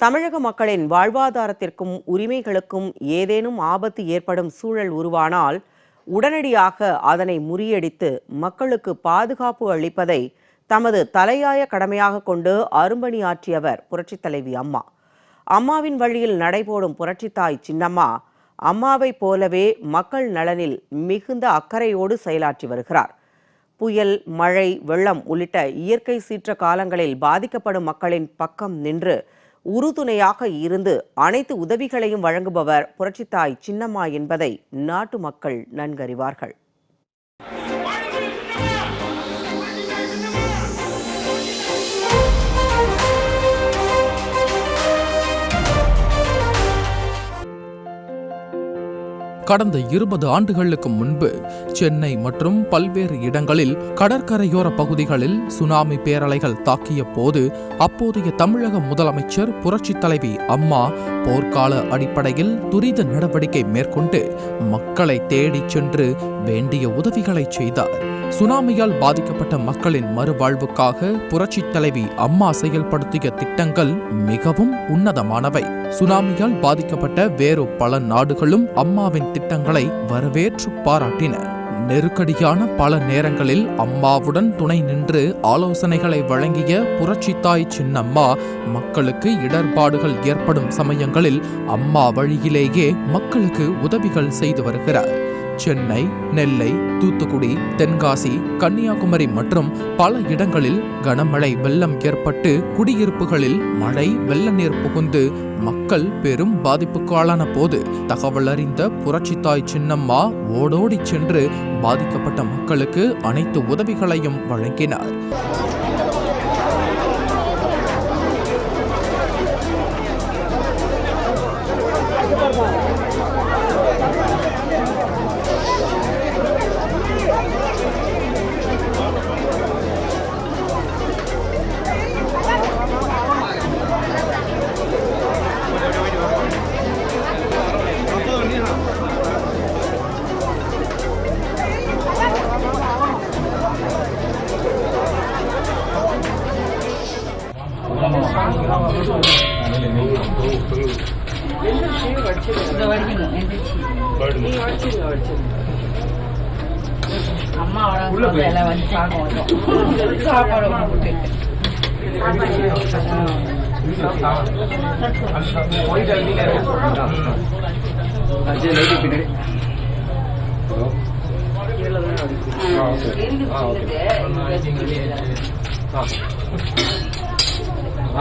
தமிழக மக்களின் வாழ்வாதாரத்திற்கும் உரிமைகளுக்கும் ஏதேனும் ஆபத்து ஏற்படும் சூழல் உருவானால் உடனடியாக அதனை முறியடித்து மக்களுக்கு பாதுகாப்பு அளிப்பதை தமது தலையாய கடமையாக கொண்டு அரும்பணியாற்றியவர் புரட்சித் தலைவி அம்மா. அம்மாவின் வழியில் நடைபோடும் புரட்சித்தாய் சின்னம்மா அம்மாவைப் போலவே மக்கள் நலனில் மிகுந்த அக்கறையோடு செயலாற்றி வருகிறார். புயல், மழை, வெள்ளம் உள்ளிட்ட இயற்கை சீற்ற காலங்களில் பாதிக்கப்படும் மக்களின் பக்கம் நின்று உறுதுணையாக இருந்து அனைத்து உதவிகளையும் வழங்குபவர் புரட்சித்தாய் சின்னம்மா என்பதை நாட்டு மக்கள் நன்கறிவார்கள். கடந்த 20 ஆண்டுகளுக்கு முன்பு சென்னை மற்றும் பல்வேறு இடங்களில் கடற்கரையோர பகுதிகளில் சுனாமி பேரலைகள் தாக்கிய போது அப்போதைய தமிழக முதலமைச்சர் புரட்சித் தலைவி அம்மா போர்க்கால அடிப்படையில் துரித நடவடிக்கை மேற்கொண்டு மக்களை தேடிச் சென்று வேண்டிய உதவிகளை செய்தார். சுனாமியால் பாதிக்கப்பட்ட மக்களின் மறுவாழ்வுக்காக புரட்சித் தலைவி அம்மா செயல்படுத்திய திட்டங்கள் மிகவும் உன்னதமானவை. சுனாமியால் பாதிக்கப்பட்ட வேறு பல நாடுகளும் அம்மாவின் திட்டங்களை வரவேற்று பாராட்டின. நெருக்கடியான பல நேரங்களில் அம்மாவுடன் துணை நின்று ஆலோசனைகளை வழங்கிய புரட்சித்தாய் சின்னம்மா மக்களுக்கு இடர்பாடுகள் ஏற்படும் சமயங்களில் அம்மா வழியிலேயே மக்களுக்கு உதவிகள் செய்து வருகிறார். சென்னை, நெல்லை, தூத்துக்குடி, தென்காசி, கன்னியாகுமரி மற்றும் பல இடங்களில் கனமழை வெள்ளம் ஏற்பட்டு குடியிருப்புகளில் மழை வெள்ள நீர் புகுந்து மக்கள் பெரும் பாதிப்புக்கு ஆளான போது தகவல் அறிந்த புரட்சித்தாய் சின்னம்மா ஓடோடி சென்று பாதிக்கப்பட்ட மக்களுக்கு அனைத்து உதவிகளையும் வழங்கினார்.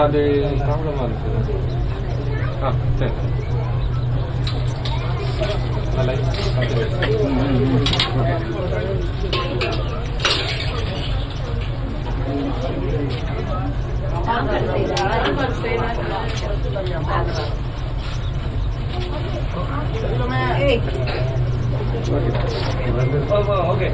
அது ப்ராப்ளமாக இருக்குது. சரி ஓகே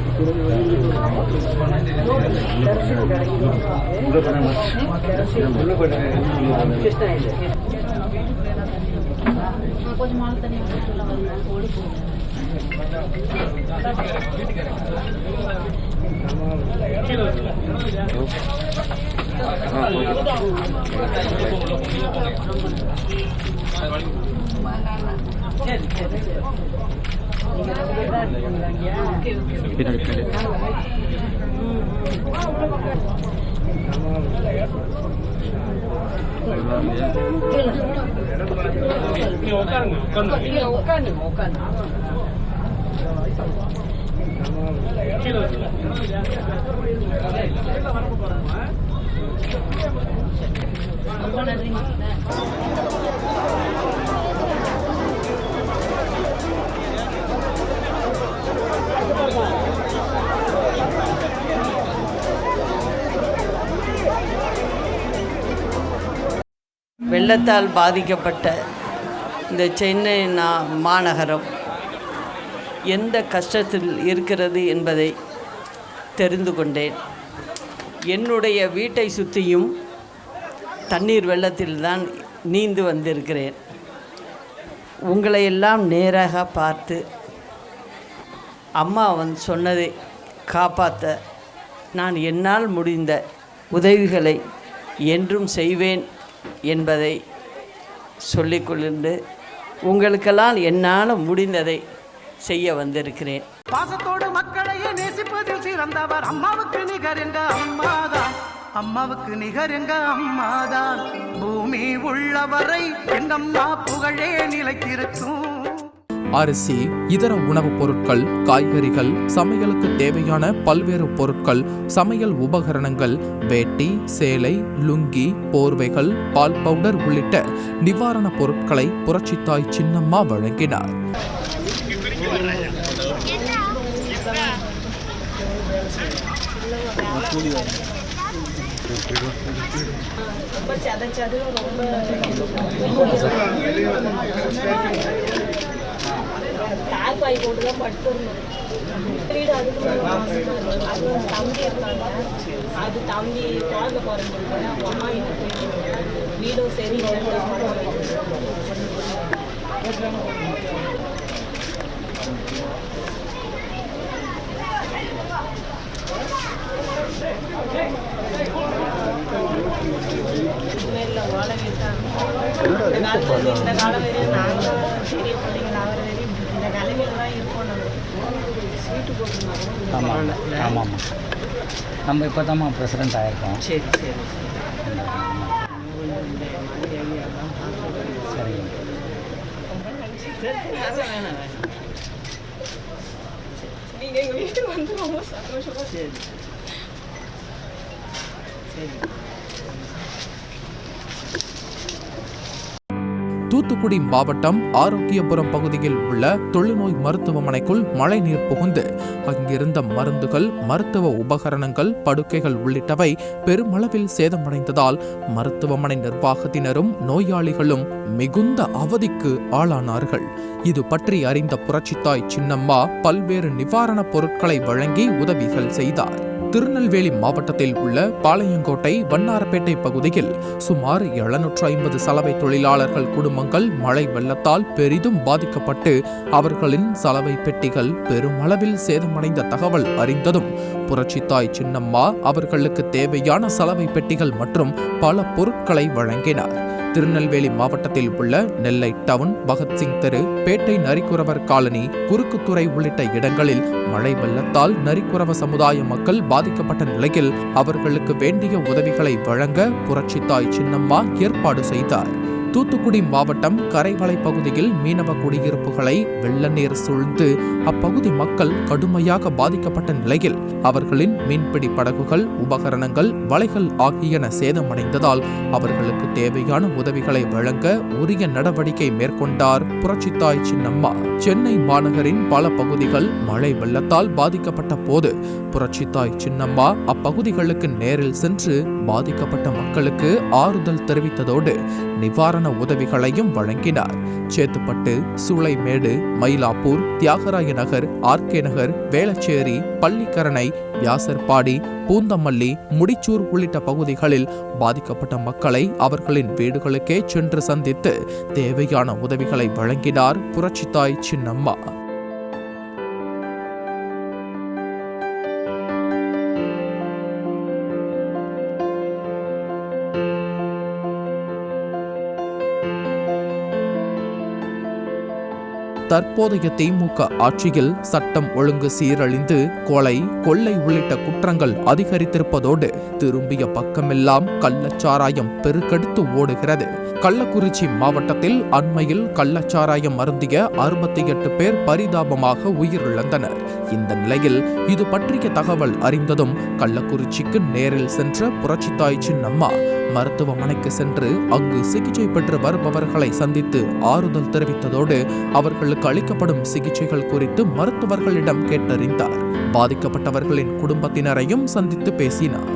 கொஞ்சம் மாலை தண்ணி ஓடி வெள்ளத்தால் பாதிக்கப்பட்ட இந்த சென்னை மாநகரம் எந்த கஷ்டத்தில் இருக்கிறது என்பதை தெரிந்து கொண்டேன். என்னுடைய வீட்டை சுற்றியும் தண்ணீர் வெள்ளத்தில்தான் நீந்து வந்திருக்கிறேன். உங்களையெல்லாம் நேராக பார்த்து அம்மா சொன்னதை காப்பாற்ற நான் என்னால் முடிந்த உதவிகளை என்றும் செய்வேன் என்பதை சொல்லிக்கொண்டு உங்களுக்கெல்லாம் என்னால் முடிந்ததை செய்ய வந்திருக்கிறேன். பாசத்தோடு மக்களையே நேசிப்பதில் சிறந்தவர் அம்மாவுக்கு நிகர் எங்க அம்மாதான், அம்மாவுக்கு நிகர் எங்க அம்மாதான். பூமி உள்ளவரை எங்கம்மா புகழே நிலைத்திருக்கும். அரிசி, இதர உணவுப் பொருட்கள், காய்கறிகள், சமையலுக்கு தேவையான பல்வேறு பொருட்கள், சமையல் உபகரணங்கள், வேட்டி, சேலை, லுங்கி, போர்வைகள், பால் பவுடர் உள்ளிட்ட நிவாரணப் பொருட்களை புரட்சித்தாய் சின்னம்மா வழங்கினார். தார்பாய் போட்டு தான் படுத்துருந்தோம். வீடு அதுக்கு அது தம்பி இருக்காங்க, அது தம்பி குழந்தை பிறந்திருக்கு, அவங்க அம்மா வீடும் சரி மேல வாழ வைத்தாங்க. இந்த காலம் வரையும் நாங்கள் பெரிய பிள்ளைங்க அவர் வரையும் இந்த நிலைமையில தான் இருக்கோம். நம்ம சீட்டு போட்டுருந்தாங்க. ஆமாம் ஆமாம் நம்ம இப்போ தான் பிரசிடென்ட் ஆகிருக்கோம். சரி சரி சரி வேணாம் நீங்கள் எங்கள் வீட்டுக்கு வந்து ரொம்ப சந்தோஷமாக. சரி சரி. தூத்துக்குடி மாவட்டம் ஆரோக்கியபுரம் பகுதியில் உள்ள தொழுநோய் மருத்துவமனைக்குள் மழை நீர் புகுந்து அங்கிருந்த மருந்துகள், மருத்துவ உபகரணங்கள், படுக்கைகள் உள்ளிட்டவை பெருமளவில் சேதமடைந்ததால் மருத்துவமனை நிர்வாகத்தினரும் நோயாளிகளும் மிகுந்த அவதிக்கு ஆளானார்கள். இது பற்றி அறிந்த புரட்சித்தாய் சின்னம்மா பல்வேறு நிவாரணப் பொருட்களை வழங்கி உதவிகள் செய்தார். திருநெல்வேலி மாவட்டத்தில் உள்ள பாளையங்கோட்டை, வண்ணாரப்பேட்டை பகுதியில் சுமார் 750 சலவை தொழிலாளர்கள் குடும்பங்கள் மழை வெள்ளத்தால் பெரிதும் பாதிக்கப்பட்டு அவர்களின் சலவை பெட்டிகள் பெருமளவில் சேதமடைந்த தகவல் அறிந்ததும் புரட்சித்தாய் சின்னம்மா அவர்களுக்கு தேவையான சலவை பெட்டிகள் மற்றும் பல பொருட்களை வழங்கினார். திருநெல்வேலி மாவட்டத்தில் உள்ள நெல்லை டவுன், பகத்சிங் தெரு, பேட்டை நரிக்குறவர் காலனி, குறுக்குத்துறை உள்ளிட்ட இடங்களில் மழை வெள்ளத்தால் நரிக்குறவ சமுதாய மக்கள் பாதிக்கப்பட்ட நிலையில் அவர்களுக்கு வேண்டிய உதவிகளை வழங்க புரட்சித்தாய் சின்னம்மா ஏற்பாடு செய்தார். தூத்துக்குடி மாவட்டம் கரைவளை பகுதியில் மீனவ குடியிருப்புகளை வெள்ள நீர் சூழ்ந்து அப்பகுதி மக்கள் கடுமையாக பாதிக்கப்பட்ட நிலையில் அவர்களின் மீன்பிடி படகுகள், உபகரணங்கள், வலைகள் ஆகியன சேதமடைந்ததால் அவர்களுக்கு தேவையான உதவிகளை வழங்க உரிய நடவடிக்கை மேற்கொண்டார் புரட்சித்தாய் சின்னம்மா. சென்னை மாநகரின் பல பகுதிகள் மழை வெள்ளத்தால் பாதிக்கப்பட்ட போது புரட்சித்தாய் சின்னம்மா அப்பகுதிகளுக்கு நேரில் சென்று பாதிக்கப்பட்ட மக்களுக்கு ஆறுதல் தெரிவித்ததோடு நிவாரண உதவிகளையும் வழங்கினார். சேத்துப்பட்டு, சூளைமேடு, மயிலாப்பூர், தியாகராய நகர், ஆர்கே நகர், வேளச்சேரி, பள்ளிக்கரணை, வியாசர்பாடி, பூந்தமல்லி, முடிச்சூர் உள்ளிட்ட பகுதிகளில் பாதிக்கப்பட்ட மக்களை அவர்களின் வீடுகளுக்கே சென்று சந்தித்து தேவையான உதவிகளை வழங்கினார் புரட்சித்தாய் சின்னம்மா. தற்போதைய திமுக ஆட்சியில் சட்டம் ஒழுங்கு சீரழிந்து கொலை, கொள்ளை உள்ளிட்ட குற்றங்கள் அதிகரித்திருப்பதோடு திரும்பிய பக்கமெல்லாம் கள்ளச்சாராயம் பெருக்கெடுத்து ஓடுகிறது. கள்ளக்குறிச்சி மாவட்டத்தில் அண்மையில் கள்ளச்சாராயம் அருந்திய 68 பேர் பரிதாபமாக உயிரிழந்தனர். இந்த நிலையில் இது பற்றிய தகவல் அறிந்ததும் கள்ளக்குறிச்சிக்கு நேரில் சென்ற புரட்சித்தாய் சின்னம்மா மருத்துவமனைக்கு சென்று அங்கு சிகிச்சை பெற்று வருபவர்களை சந்தித்து ஆறுதல் தெரிவித்ததோடு அவர்களுக்கு அளிக்கப்படும் சிகிச்சைகள் குறித்து மருத்துவர்களிடம் கேட்டறிந்தார். பாதிக்கப்பட்டவர்களின் குடும்பத்தினரையும் சந்தித்து பேசினார்.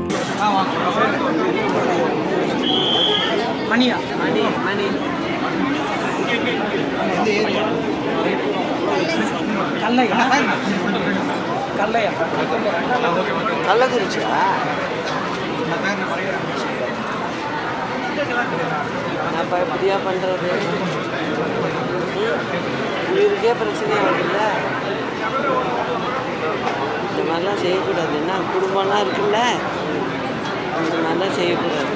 எப்படியா பண்றது? உயிருக்கே பிரச்சனையா இருக்குல்ல, இந்த மாதிரிலாம் செய்யக்கூடாது. என்ன குடும்பம்லாம் இருக்குல்ல, இந்த மாதிரிலாம் செய்யக்கூடாது.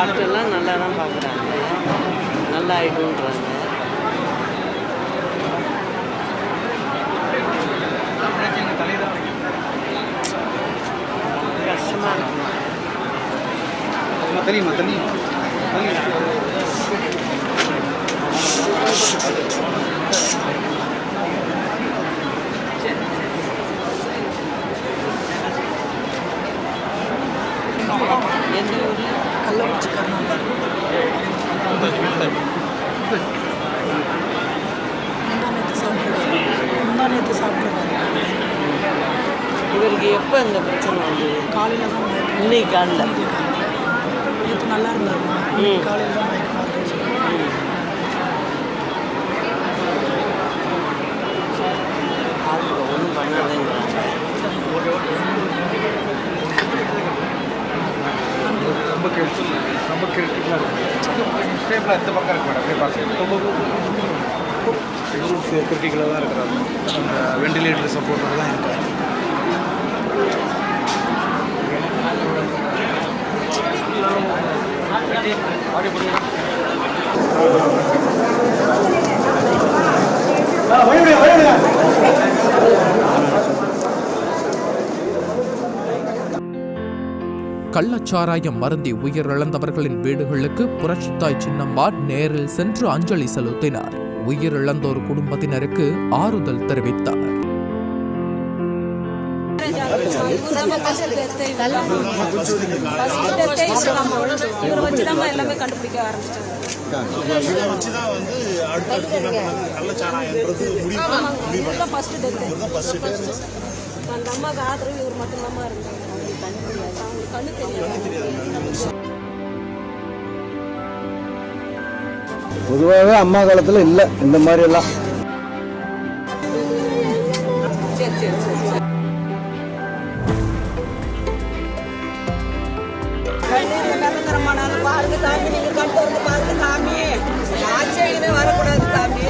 டாக்டர்லாம் நல்லா தான் பார்க்குறாங்க, நல்லா ஆயிடுன்றாங்க. கஷ்டமாக இருக்குமா? தெரியுமா தெரியும் எந்த ஊர்? கள்ளக்குறிச்சி கர்நாடகா. முந்தானேத்து சாப்பிட்ருக்காரு. இவருக்கு எப்போ இந்த பிரச்சனை வந்து? காலையில் தான் இன்னைக்கு காலையில். நேற்று நல்லா இருந்தாருமா, காலையில் தான் மயக்கமாக இருக்குன்னு சொல்லி. அதுக்கு ஒன்றும் பண்ணாதேங்கிறாங்க. ரொம்ப கிரிட்டிக்கலாக இருக்குது. ஸ்டேபிளாக இந்த பக்கம் இருக்கு மேடம், அப்படியே பார்க்க கிரிட்டிக்கலாக தான் இருக்கிறாரு. அந்த வெண்டிலேட்டர் சப்போர்ட்டர் தான் இருக்காரு. கள்ளச்சாராயம் மருந்தி உயிரிழந்தவர்களின் வீடுகளுக்கு புரட்சித்தாய் சின்னம்மா நேரில் சென்று அஞ்சலி செலுத்தினார். உயிரிழந்தோர் குடும்பத்தினருக்கு ஆறுதல் தெரிவித்தார். இவரை வச்சு தான் எல்லாமே கண்டுபிடிக்க ஆரம்பிச்சிட்டாங்க. அந்த அம்மாவுக்கு ஆதரவு இவர் மட்டும்தான் இருந்தாங்க. அவங்களுக்கு கண்ணு தெரியாது. பொதுவாகவே அம்மா காலத்தில் இல்லை இந்த மாதிரி எல்லாம். பாருங்க சாமி, நீங்க கண்டு வந்து பாருங்க சாமி, ஆச்சரியமே வரக்கூடாது சாமி.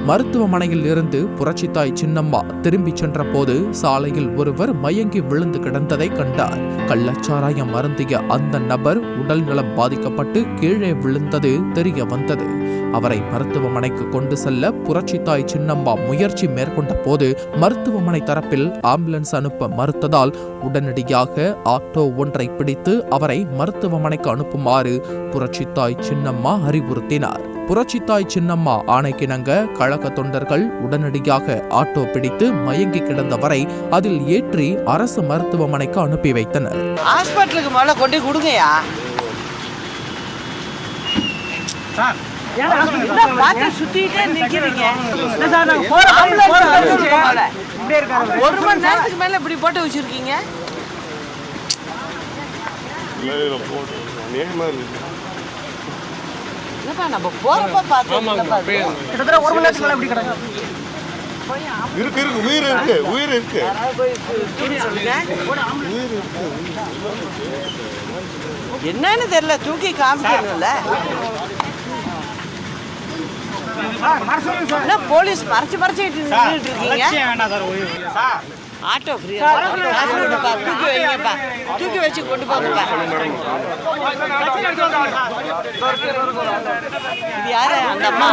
மருத்துவமனையில் இருந்து புரட்சித்தாய் சின்னம்மா திரும்பி சென்ற போது சாலையில் ஒருவர் மயங்கி விழுந்து கிடந்ததை கண்டார். கள்ளச்சாராயம் அருந்திய அந்த நபர் உடல் நலம் பாதிக்கப்பட்டு கீழே விழுந்தது தெரிய வந்தது. அவரை மருத்துவமனைக்கு கொண்டு செல்ல புரட்சித்தாய் சின்னம்மா முயற்சி மேற்கொண்ட போது மருத்துவமனை தரப்பில் ஆம்புலன்ஸ் அனுப்ப மறுத்ததால் உடனடியாக ஆட்டோ ஒன்றை பிடித்து அவரை மருத்துவமனைக்கு அனுப்புமாறு புரட்சித்தாய் சின்னம்மா அறிவுறுத்தினார். புரட்சித்தாய் சின்னம்மா ஆணைக்கிணங்க கழக தொண்டர்கள் உடனடியாக ஆட்டோ பிடித்து மயங்கி கிடந்தவரை அதில் ஏற்றி அரசு மருத்துவமனைக்கு அனுப்பி வைத்தனர். ஹாஸ்பிட்டலுக்கு மேல கொண்டு கொடுங்கயா. சுத்திட்டே நிக்கிறீங்க. ஒரு மணி நேரத்துக்கு மேல இப்படி போட்டு வச்சிருக்கீங்க. நம்ம போறப்ப கிட்டத்தட்ட ஒரு மணி நேரத்துக்கு மேலே எப்படி கிடக்கு? இருக்கு உயிர் இருக்கு, உயிர் இருக்கு. என்னன்னு தெரியல, தூக்கி காமிக்கணும்ல. போலீஸ் மறைச்சிட்டு இருக்கீங்க. ஆட்டோ ஃப்ரீயா தூக்கி வைங்கப்பா, தூக்கி வச்சு கொண்டு போங்கப்பா. இது யாரு? அந்த அம்மா.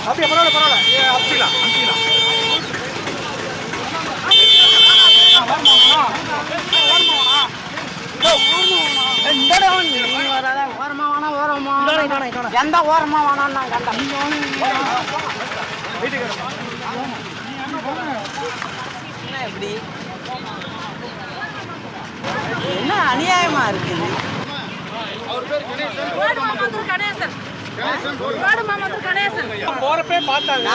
அப்படியே பரவாயில்ல அப்படிலாம் எந்த ஓரமா வேணாம் எப்படி என்ன அநியாயமா இருக்குது. போறப்பே பார்த்தாங்க.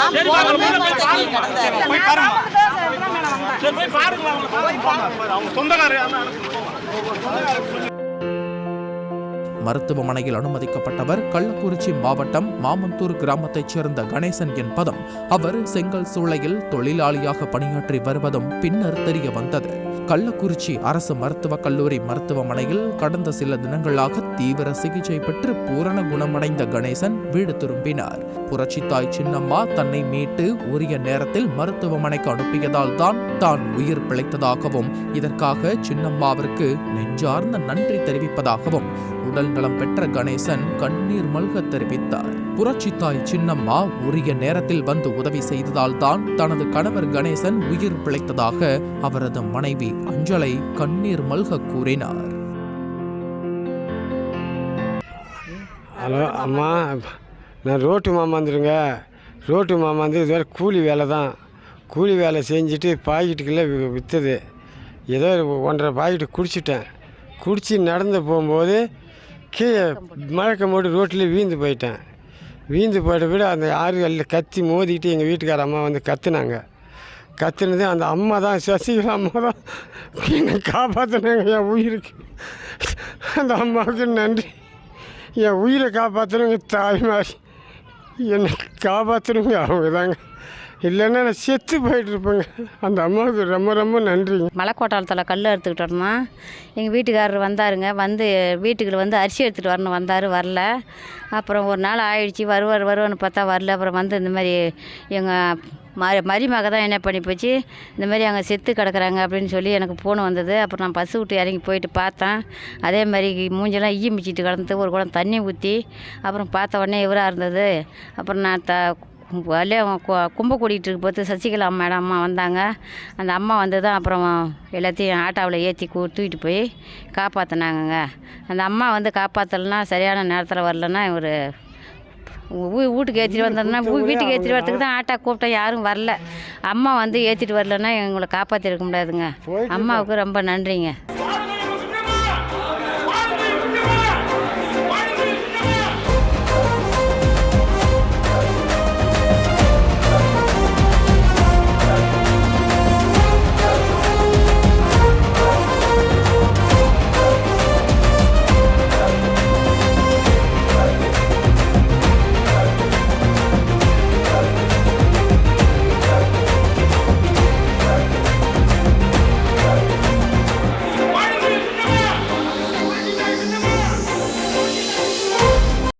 மருத்துவமனையில் அனுமதிக்கப்பட்டவர் கள்ளக்குறிச்சி மாவட்டம் மாமந்தூர் கிராமத்தைச் சேர்ந்த கணேசன் என்பதும் அவர் செங்கல் சூளையில் தொழிலாளியாக பணியாற்றி வருவதும் பின்னர் தெரிய வந்தது. கள்ளக்குறிச்சி அரசு மருத்துவக் கல்லூரி மருத்துவமனையில் கடந்த சில தினங்களாக தீவிர சிகிச்சை பெற்று பூரண குணமடைந்த கணேசன் வீடு திரும்பினார். புரட்சித்தாய் சின்னம்மா தன்னை மீட்டு உரிய நேரத்தில் மருத்துவமனைக்கு அனுப்பியதால் தான் உயிர் பிழைத்ததாகவும் இதற்காக சின்னம்மாவிற்கு நெஞ்சார்ந்த நன்றி தெரிவிப்பதாகவும் உடல் நலம் பெற்ற கணேசன் கண்ணீர் மல்க தெரிவித்தார். புரட்சித்தாய் சின்னம்மா உரிய நேரத்தில் வந்து உதவி செய்ததால் தான் தனது கணவர் கணேசன் உயிர் பிழைத்ததாக அவரது மனைவி அஞ்சலை கண்ணீர் மல்க கூறினார். ஹலோ அம்மா, நான் ரோட்டு மாமாந்துருங்க. ரோட்டு மாமாந்து இது வேறு கூலி வேலை தான். கூலி வேலை செஞ்சுட்டு பாக்கெட்டுக்குள்ளே விற்றுது. ஏதோ 1.5 பாக்கெட்டு குடிச்சிட்டேன். குடித்து நடந்து போகும்போது கீழே மழக்கம் போட்டு ரோட்டில் வீழ்ந்து போயிட்டேன். வீழ்ந்து போயிட்ட விட அந்த யாரு கத்தி மோதிக்கிட்டு எங்கள் வீட்டுக்கார அம்மா வந்து கத்துனாங்க. கத்துனது அந்த அம்மா தான், சசிகலா அம்மா தான் என்னை காப்பாற்றினாங்க என் உயிருக்கு. அந்த அம்மாவுக்கு நன்றி. என் உயிரை காப்பாற்றுறவங்க தாய்மாரி, என்னை காப்பாற்றுறவங்க அவங்க தாங்க. இல்லைன்னா நான் செத்து போயிட்டு இருப்பேங்க. அந்த அம்மாவுக்கு ரொம்ப ரொம்ப நன்றிங்க. மலைக்கோட்டாளத்தில் கல் எடுத்துக்கிட்டு வரணும். எங்கள் வீட்டுக்காரர் வந்தாருங்க. வந்து வீட்டுக்கு வந்து அரிசி எடுத்துகிட்டு வரணும். வந்தார், வரல. அப்புறம் ஒரு நாள் ஆயிடுச்சு, வருவார்னு பார்த்தா வரல. அப்புறம் வந்து இந்த மாதிரி எங்கள் மருமக தான் என்ன பண்ணி போச்சு, இந்த மாதிரி அங்கே செத்து கிடக்குறாங்க அப்படின்னு சொல்லி எனக்கு ஃபோன் வந்தது. அப்புறம் நான் பஸ்ஸு விட்டு இறங்கி போயிட்டு பார்த்தேன். அதே மாதிரி மூஞ்செல்லாம் ஈ மிச்சிட்டு கிடந்து ஒரு குடம் தண்ணி ஊற்றி அப்புறம் பார்த்த உடனே இவராக இருந்தது. அப்புறம் நான் கும்பை கூட்டிகிட்டு இருக்க போது சசிகலா மேடம் அம்மா வந்தாங்க. அந்த அம்மா வந்து தான் அப்புறம் எல்லாத்தையும் ஆட்டோவில் ஏற்றி தூக்கிட்டு போய் காப்பாற்றினாங்கங்க. அந்த அம்மா வந்து காப்பாற்றலைன்னா, சரியான நேரத்தில் வரலன்னா ஒரு வீட்டுக்கு ஏற்றிட்டு வந்தோம்னா வீட்டுக்கு ஏற்றிட்டு வரதுக்கு தான் ஆட்டோ கூப்பிட்டா யாரும் வரல. அம்மா வந்து ஏற்றிட்டு வரலன்னா எங்களை காப்பாற்றிருக்க முடியாதுங்க. அம்மாவுக்கு ரொம்ப நன்றிங்க.